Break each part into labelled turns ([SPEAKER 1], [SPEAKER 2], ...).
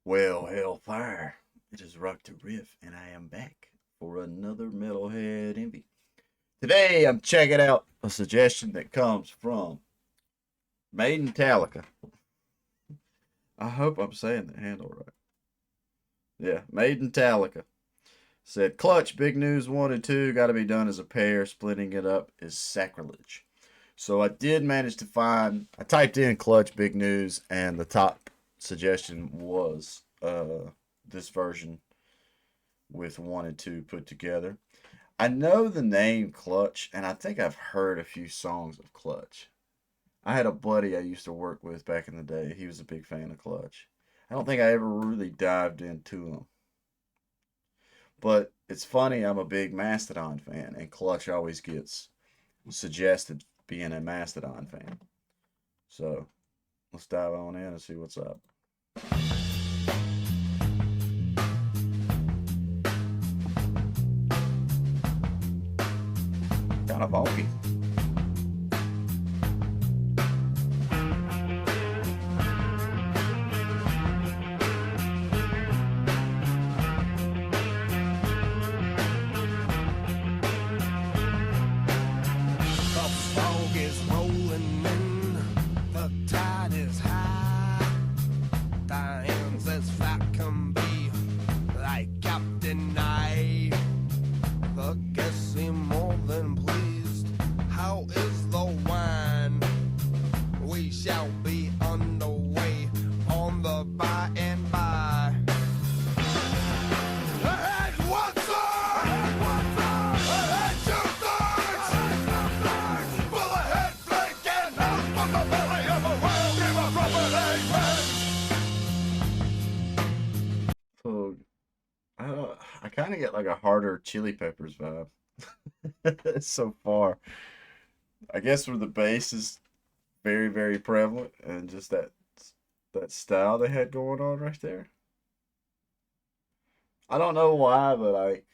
[SPEAKER 1] Well, hellfire. It is Rock to Riff, and I am back for another Metalhead Envy. Today, I'm checking out a suggestion that comes from Metallica. I hope I'm saying the handle right. Yeah, Metallica. Said, Clutch, Big News 1 and 2 got to be done as a pair. Splitting it up is sacrilege. So I did manage to find, I typed in Clutch, Big News, and the top suggestion was this version with 1 and 2 put together. I know the name Clutch, and I think I've heard a few songs of Clutch. I had a buddy I used to work with back in the day. He was a big fan of Clutch. I don't think I ever really dived into them. But it's funny, I'm a big Mastodon fan, and Clutch always gets suggested being a Mastodon fan. So let's dive on in and see what's up. Kind of funky. So I kind of get like a harder Chili Peppers vibe so far. I guess where the bass is very, very prevalent, and just that style they had going on right there. I don't know why, but like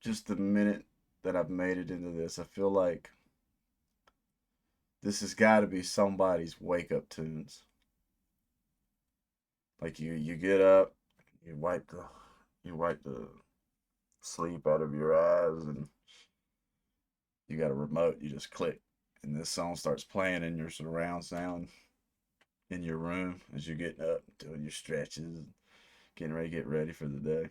[SPEAKER 1] just the minute that I've made it into this, I feel like this has got to be somebody's wake up tunes. Like you get up, you wipe the sleep out of your eyes, and you got a remote. You just click, and this song starts playing in your surround sound in your room as you're getting up, doing your stretches, getting ready to get ready for the day.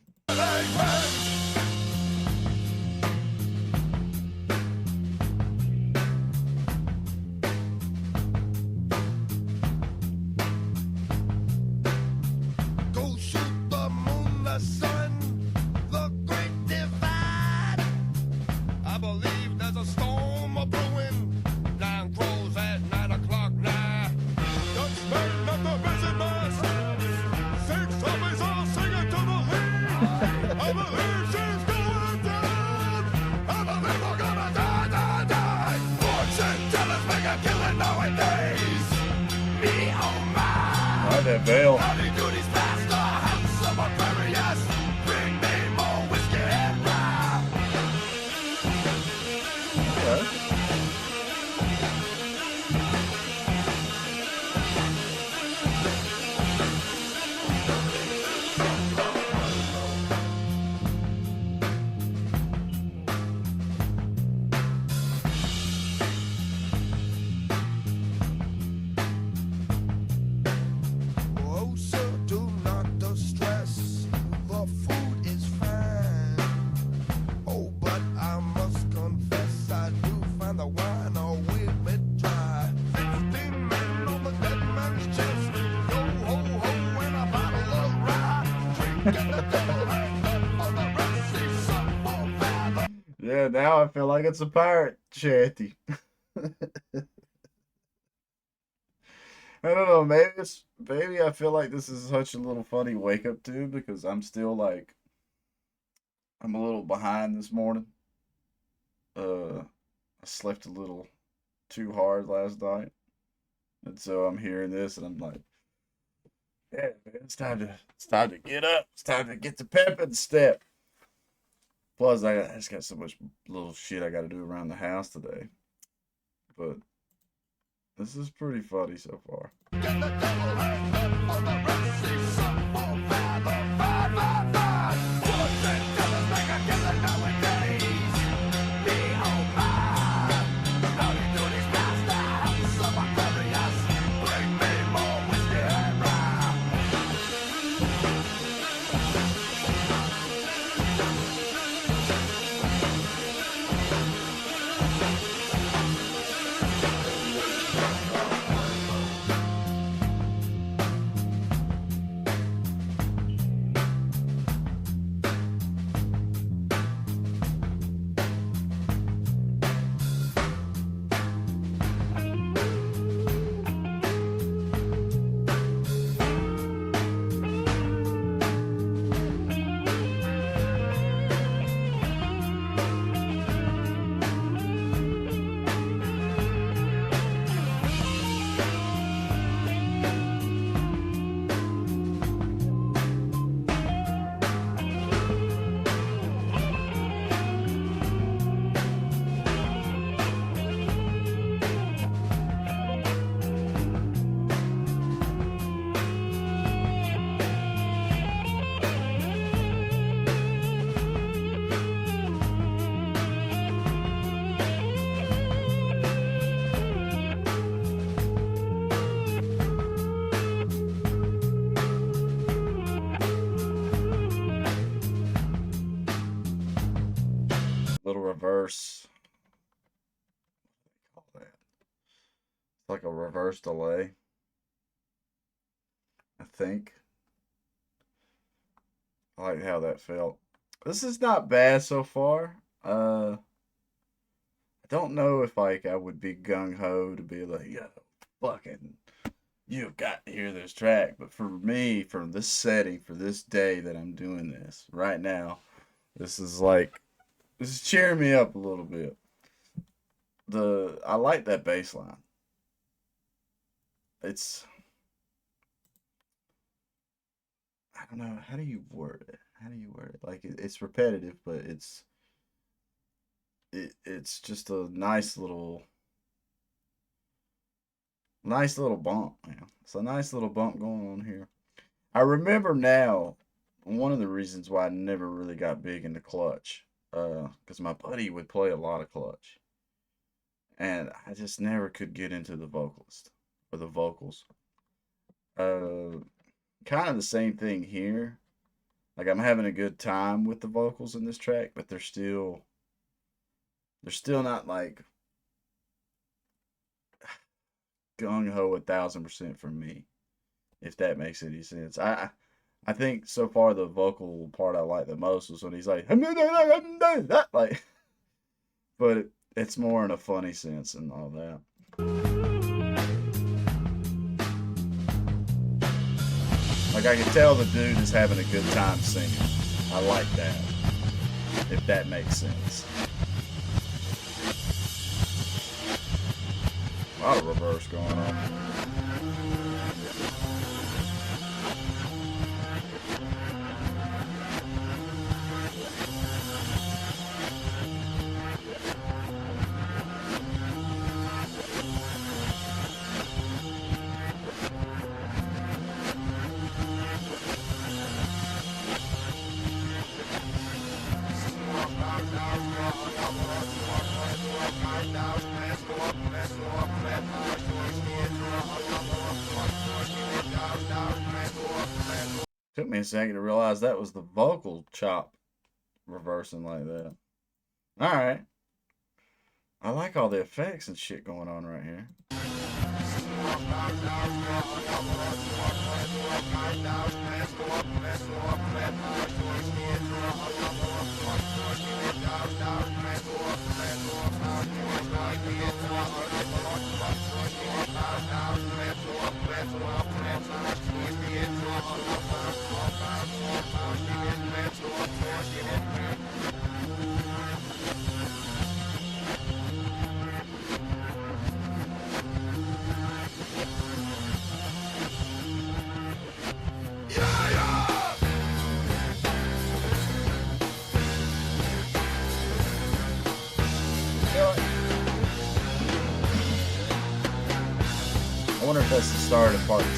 [SPEAKER 1] That veil. Yeah, now I feel like it's a pirate shanty. I don't know, maybe I feel like this is such a little funny wake up tune because I'm still like I'm a little behind this morning. I slept a little too hard last night. And so I'm hearing this and I'm like, yeah, man, it's time to get up. It's time to get the pep in the step. Plus, I just got so much little shit I got to do around the house today. But this is pretty funny so far. reverse. What do they call that? It's like a reverse delay, I think. I like how that felt. This is not bad so far. I don't know if like I would be gung ho to be like, yo, fucking, you've got to hear this track. But for me, for this setting, for this day that I'm doing this right now, this is like, this is cheering me up a little bit. I like that bass line. It's, I don't know, how do you word it? How do you word it? Like it's repetitive, but it's just a nice little bump, man. It's a nice little bump going on here. I remember now one of the reasons why I never really got big into clutch, because my buddy would play a lot of clutch, and I just never could get into the vocalist or the vocals. Uh, Kind of the same thing here. Like I'm having a good time with the vocals in this track, but they're still not like gung ho 1,000% for me, if that makes any sense. I think so far the vocal part I like the most was when he's like like, but it's more in a funny sense and all that. Like I can tell the dude is having a good time singing. I like that, if that makes sense. A lot of reverse going on. Took me a second to realize that was the vocal chop reversing like that. All right. I like all the effects and shit going on right here. I wonder if that's the start of part 2.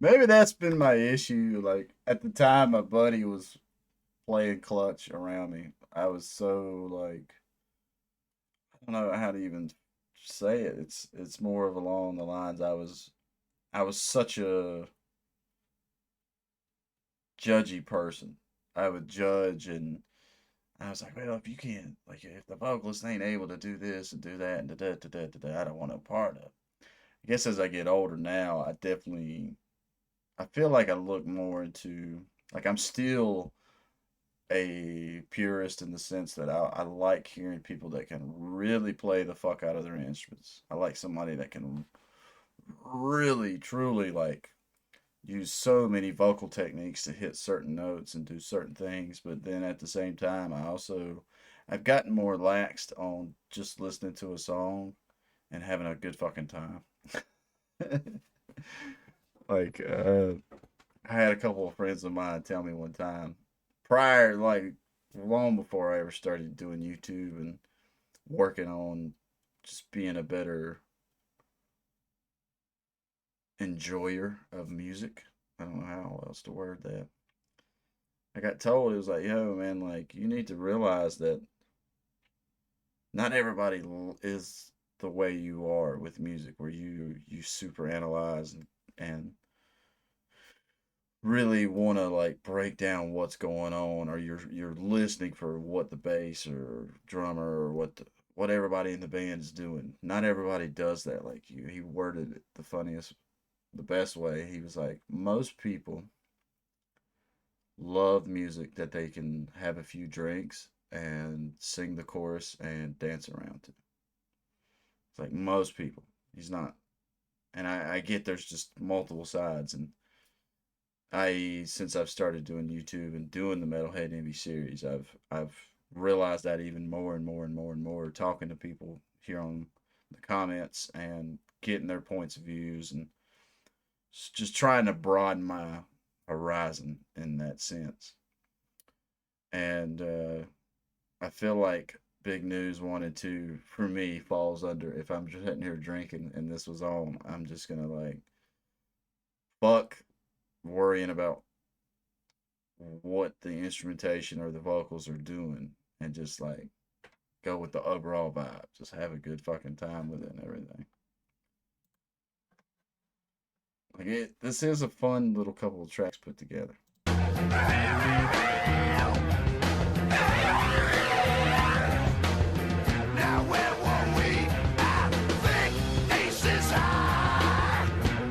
[SPEAKER 1] Maybe that's been my issue. Like at the time, my buddy was playing clutch around me. I was so like, I don't know how to even say it. It's more of along the lines I was such a judgy person. I would judge, and I was like, well, if you can't, like, if the vocalist ain't able to do this and do that and da da da da da, I don't want no part of it. I guess as I get older now, I definitely I feel like I look more into, like, I'm still a purist in the sense that I like hearing people that can really play the fuck out of their instruments. I like somebody that can really, truly, like, use so many vocal techniques to hit certain notes and do certain things. But then at the same time, I've gotten more laxed on just listening to a song and having a good fucking time. Like, I had a couple of friends of mine tell me one time, prior, like, long before I ever started doing YouTube and working on just being a better enjoyer of music. I don't know how else to word that. I got told, it was like, yo, man, like, you need to realize that not everybody is the way you are with music, where you super analyze and really want to like break down what's going on, or you're listening for what the bass or drummer or what everybody in the band is doing. Not everybody does that like you. He worded it the best way. He was like, most people love music that they can have a few drinks and sing the chorus and dance around to. It's like most people. He's not. And I get there's just multiple sides. And since I've started doing YouTube and doing the Metalhead Envy series, I've realized that even more and more and more and more, talking to people here on the comments and getting their points of views, and just trying to broaden my horizon in that sense. And I feel like Big News wanted to, for me, falls under, if I'm just sitting here drinking and this was on, I'm just gonna like fuck worrying about what the instrumentation or the vocals are doing, and just like go with the overall vibe. Just have a good fucking time with it and everything. Like, this is a fun little couple of tracks put together. Now where were we? I think aces high,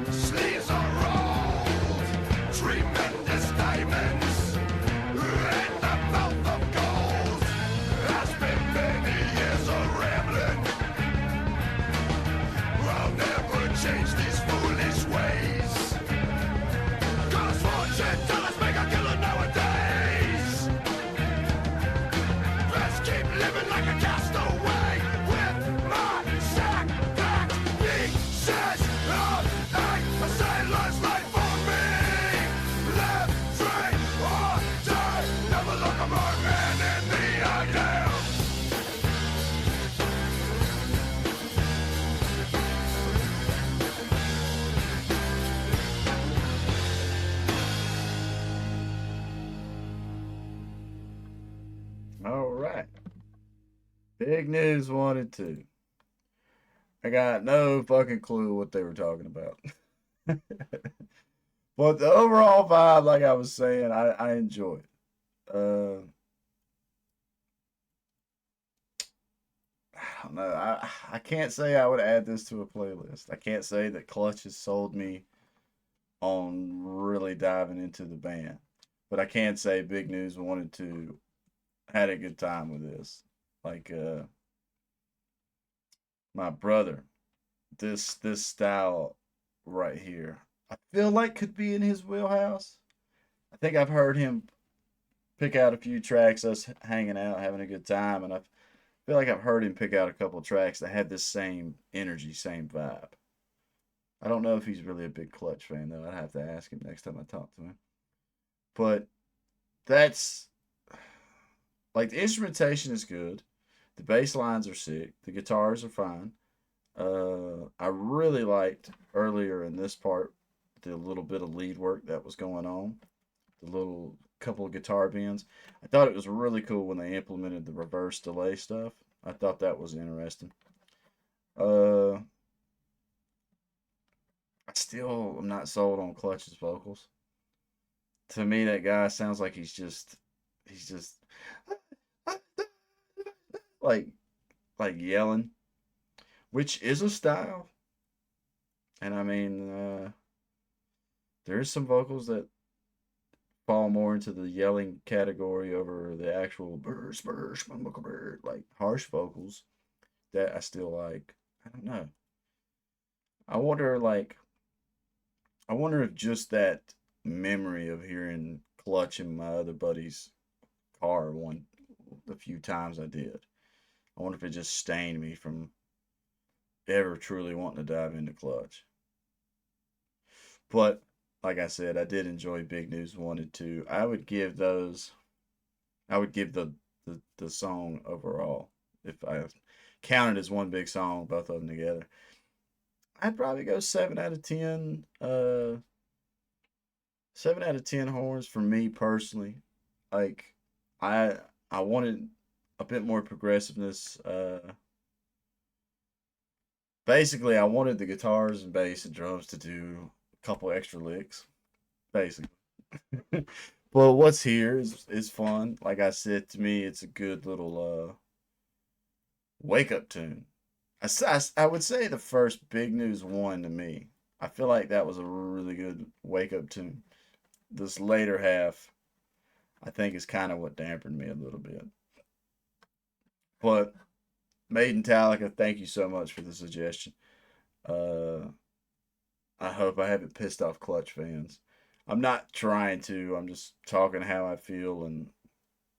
[SPEAKER 1] sleeves are rolled, tremendous diamonds, and the mouth of gold. I spent many years a rambling. I'll never change these foolish ways. 'Cause $40 make a killer nowadays. Let's keep living like a castaway with my sack packed pieces of a sailor's life for me. Live, drink, or die. Never look a merman in the eye down. All right. Big News 1 and 2. I got no fucking clue what they were talking about. But the overall vibe, like I was saying, I enjoy it. I don't know. I can't say I would add this to a playlist. I can't say that Clutch has sold me on really diving into the band. But I can say Big News 1 and 2 had a good time with this. Like, my brother, this style right here, I feel like could be in his wheelhouse. I think I've heard him pick out a few tracks, us hanging out, having a good time, and I feel like I've heard him pick out a couple of tracks that had this same energy, same vibe. I don't know if he's really a big Clutch fan though. I'd have to ask him next time I talk to him. But that's, like, the instrumentation is good. The bass lines are sick. The guitars are fine. I really liked earlier in this part the little bit of lead work that was going on, the little couple of guitar bends. I thought it was really cool when they implemented the reverse delay stuff. I thought that was interesting. I still am not sold on Clutch's vocals. To me, that guy sounds like he's just like yelling, which is a style. And I mean, There's some vocals that fall more into the yelling category over the actual burr, spur, shmumbuckle, burr, like harsh vocals that I still like. I don't know. I wonder, like, I wonder if just that memory of hearing Clutch in my other buddy's car the few times I did. I wonder if it just stained me from ever truly wanting to dive into Clutch. But like I said, I did enjoy Big News 1 and 2. I would give the song overall, if I counted as one big song, both of them together. I'd probably go 7 out of 10. 7 out of 10 horns for me personally. Like, I I wanted a bit more progressiveness. Basically, I wanted the guitars and bass and drums to do a couple extra licks, basically. But what's here is fun. Like I said, to me, it's a good little wake up tune. I would say the first Big News 1 to me. I feel like that was a really good wake up tune. This later half, I think, is kind of what dampened me a little bit. But Maiden Metallica, thank you so much for the suggestion. Uh, I hope I haven't pissed off Clutch fans. I'm not trying to. I'm just talking how I feel and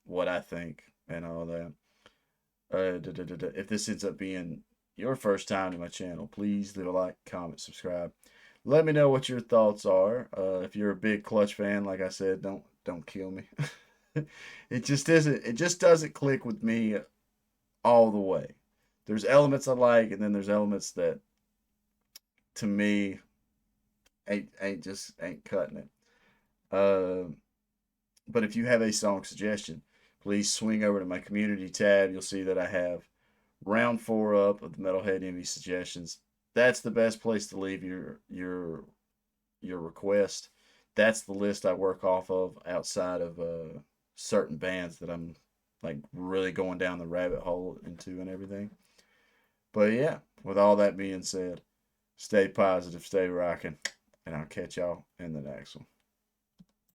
[SPEAKER 1] what I think and all that. If this ends up being your first time to my channel, please leave a like, comment, subscribe. Let me know what your thoughts are. If you're a big Clutch fan, like I said, don't kill me. It just isn't. It just doesn't click with me all the way. There's elements I like, and then there's elements that, to me, ain't cutting it. Uh, but if you have a song suggestion, please swing over to my community tab. You'll see that I have round 4 up of the Metalhead Envy suggestions. That's the best place to leave your request. That's the list I work off of outside of certain bands that I'm like really going down the rabbit hole into and everything. But yeah, with all that being said, stay positive, stay rocking, and I'll catch y'all in the next one.